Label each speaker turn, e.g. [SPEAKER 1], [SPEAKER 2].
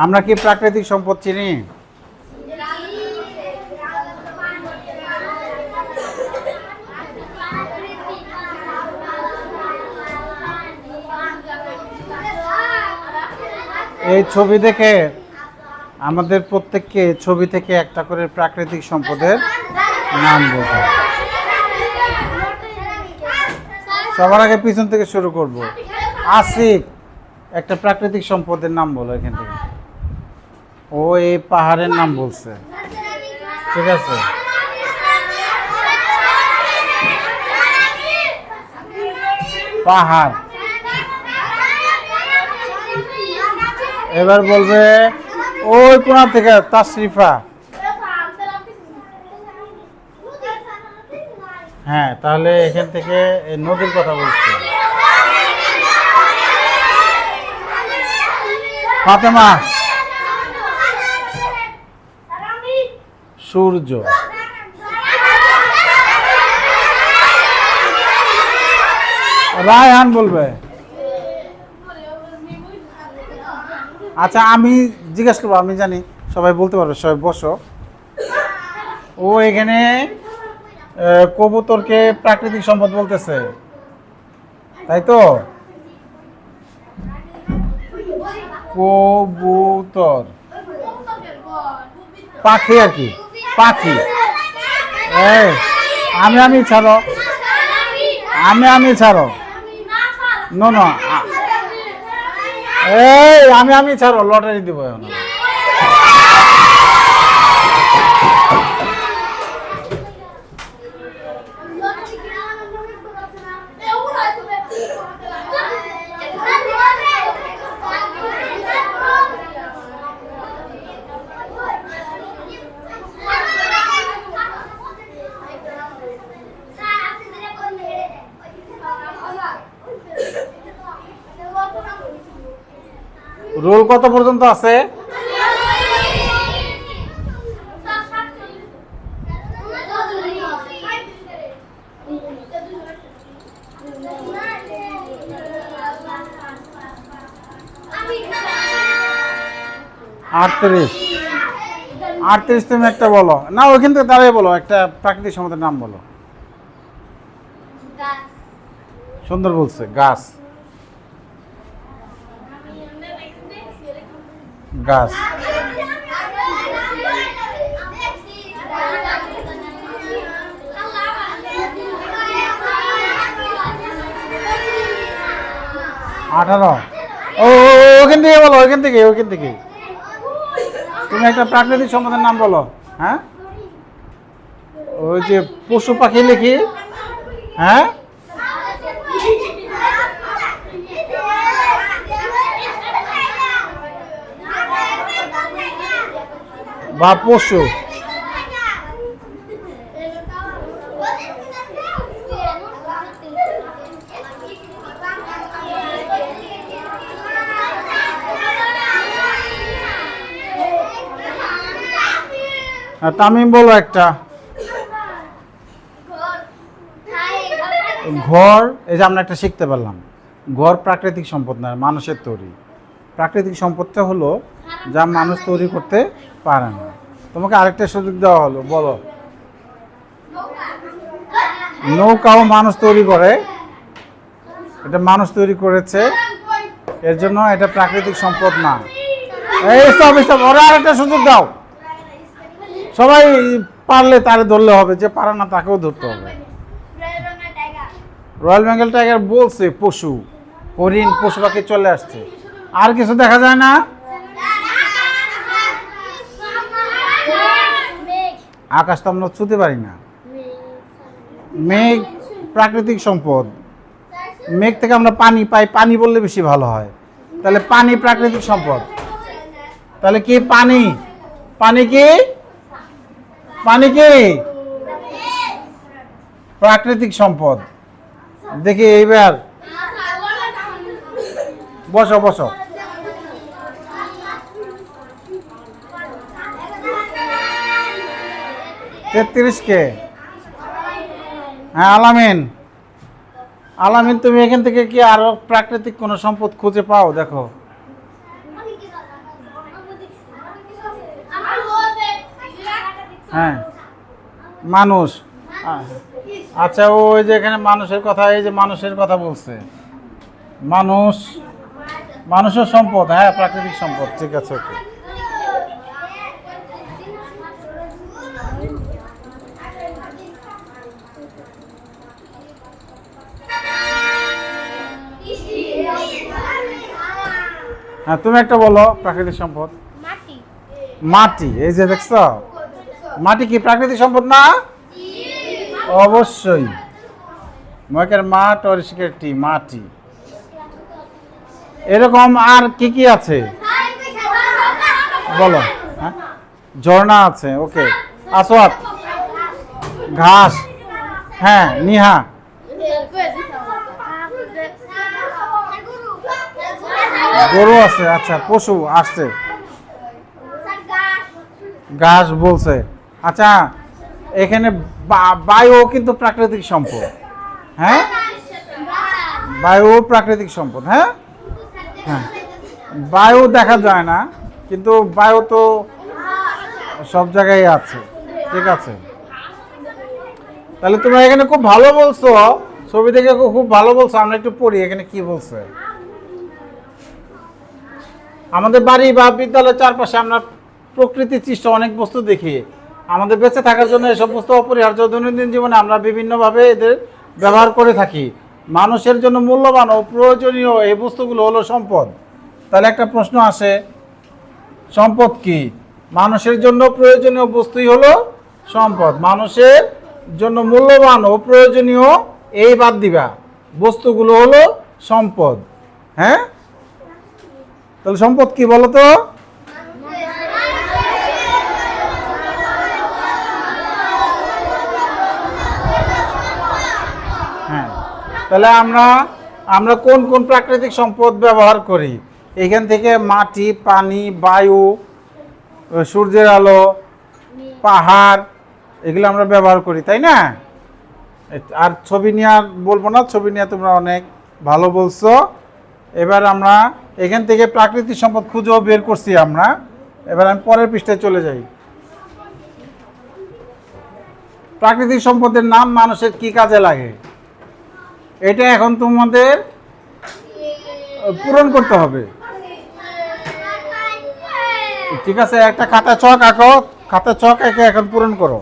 [SPEAKER 1] আমরা কি প্রাকৃতিক সম্পদ চিনি? এই ছবি দেখে আমাদের প্রত্যেককে ছবি থেকে একটা করে প্রাকৃতিক সম্পদের নাম বলতে হবে। সবার আগে পিছন থেকে শুরু করব। আসিফ, একটা প্রাকৃতিক সম্পদের নাম বলো এখান থেকে। ও এই পাহাড়ের নাম বলছে, ঠিক আছে। পাহাড়। এবার বলবে ওই কোণা থেকে তাশরিফা। হ্যাঁ, তাহলে এখান থেকে নদীর কথা বলছে ফাতেমা। সূর্য। রায়হান বলবে। আচ্ছা, আমি জিজ্ঞেস করবো, আমি জানি সবাই বলতে পারবে, সবাই বসো। ও এখানে কবুতরকে প্রাকৃতিক সম্পদ বলতেছে, তাই তো? কবুতর পাখি আর কি, পাখি। আমি ছাড়ো, আমি ছাড়ো, নো নো, আমি ছাড়ো, লটারি দিব এখন। রোল কত পর্যন্ত আছে? আটত্রিশ। তুমি একটা বলো না, ওইখান থেকে দাঁড়িয়ে বলো, একটা প্রাকৃতিক সম্পদের নাম বলো। সুন্দর বলছে, গাছ। গাছ। আঠারো। ওখান থেকে বলো, ওইখান থেকে তুমি একটা প্রাকৃতিক সম্পদের নাম বলো। হ্যাঁ, ওই যে পশু পাখি লিখি। হ্যাঁ, বা পশু। তামিম বলো একটা। ঘর। এই যে আমরা একটা শিখতে পারলাম, ঘর প্রাকৃতিক সম্পদ নয়, মানুষের তৈরি। প্রাকৃতিক সম্পদটা হলো যা মানুষ তৈরি করতে পারে না। তোমাকে আরেকটা সুযোগ দেওয়া হলো, বলো। নৌকাও মানুষ তৈরি করে, এটা মানুষ তৈরি করেছে, এর জন্য এটা প্রাকৃতিক সম্পদ না। ওরা আরেকটা সুযোগ দাও। সবাই পারলে তারে ধরলে হবে, যে পারে না তাকেও ধরতে হবে। রয়্যাল বেঙ্গল টাইগার বলছে পশু, হরিণ, পশু পাখি চলে আসছে। আর কিছু দেখা যায় না? আকাশ তো আমরা ছুঁতে পারি না। মেঘ প্রাকৃতিক সম্পদ। মেঘ থেকে আমরা পানি পাই, পানি বললে বেশি ভালো হয়। তাহলে পানি প্রাকৃতিক সম্পদ। তাহলে কি পানি? পানি কি? পানি কি প্রাকৃতিক সম্পদ? দেখি এইবার বসো বসো। তেত্রিশ কে? হ্যাঁ, আলামিন। আলামিন, তুমি এখান থেকে কি আরো প্রাকৃতিক কোনো সম্পদ খুঁজে পাও? দেখো হ্যাঁ মানুষ। আচ্ছা ওই যে এখানে মানুষের কথা, এই যে মানুষের কথা বলছে, মানুষ, মানুষের সম্পদ, হ্যাঁ প্রাকৃতিক সম্পদ, ঠিক আছে ওকে। হ্যাঁ তুমি একটা বলো প্রাকৃতিক সম্পদ। মাটি, এই যে দেখছো মাটি কি প্রাকৃতিক সম্পদ না? অবশ্যই। ময়কের মাঠ আর শিকের টি, মাটি। এরকম আর কি কি আছে বলো? হ্যাঁ ঝর্ণা আছে, ওকে। আসওয়াত, ঘাস, হ্যাঁ নিহা, গরু আছে, আচ্ছা পশু আসছে, ঘাস বলছে। আচ্ছা এখানে বায়ু কিন্তু প্রাকৃতিক সম্পদ, হ্যাঁ বায়ু প্রাকৃতিক সম্পদ, হ্যাঁ হ্যাঁ বায়ু দেখা যায় না কিন্তু বায়ু তো সব জায়গায় আছে, ঠিক আছে। তাহলে তোমরা এখানে খুব ভালো বলছো, ছবি দেখে খুব ভালো বলছো। আমরা একটু পড়ি এখানে কি বলছে। আমাদের বাড়ি বা বিদ্যালয়ের চারপাশে আমরা প্রকৃতির সৃষ্ট অনেক বস্তু দেখি। আমাদের বেঁচে থাকার জন্য এসব বস্তু অপরিহার্য। দৈনন্দিন জীবনে আমরা বিভিন্নভাবে এদের ব্যবহার করে থাকি। মানুষের জন্য মূল্যবান ও প্রয়োজনীয় এই বস্তুগুলো হলো সম্পদ। তাহলে একটা প্রশ্ন আসে, সম্পদ কি? মানুষের জন্য প্রয়োজনীয় বস্তুই হলো সম্পদ। মানুষের জন্য মূল্যবান ও প্রয়োজনীয় এই বাদ দিবা বস্তুগুলো হলো সম্পদ, হ্যাঁ। তাহলে সম্পদ কি বলো তো? হ্যাঁ তাহলে আমরা কোন কোন প্রাকৃতিক সম্পদ ব্যবহার করি? এখান থেকে মাটি, পানি, বায়ু, সূর্যের আলো, পাহাড়, এগুলো আমরা ব্যবহার করি, তাই না? আর ছবি নিয়ে আর বলবো না, ছবি নিয়ে তোমরা অনেক ভালো বলছো। এবার আমরা এখান থেকে প্রাকৃতিক সম্পদ খুঁজেও বের করছি আমরা। এবার আমি পরের পৃষ্ঠায় চলে যাই। প্রাকৃতিক সম্পদের নাম মানুষের কি কাজে লাগে, এটা এখন তোমাদের পূরণ করতে হবে, ঠিক আছে? একটা খাতা ছক আঁকো, খাতা ছক এঁকে এখন পূরণ করো।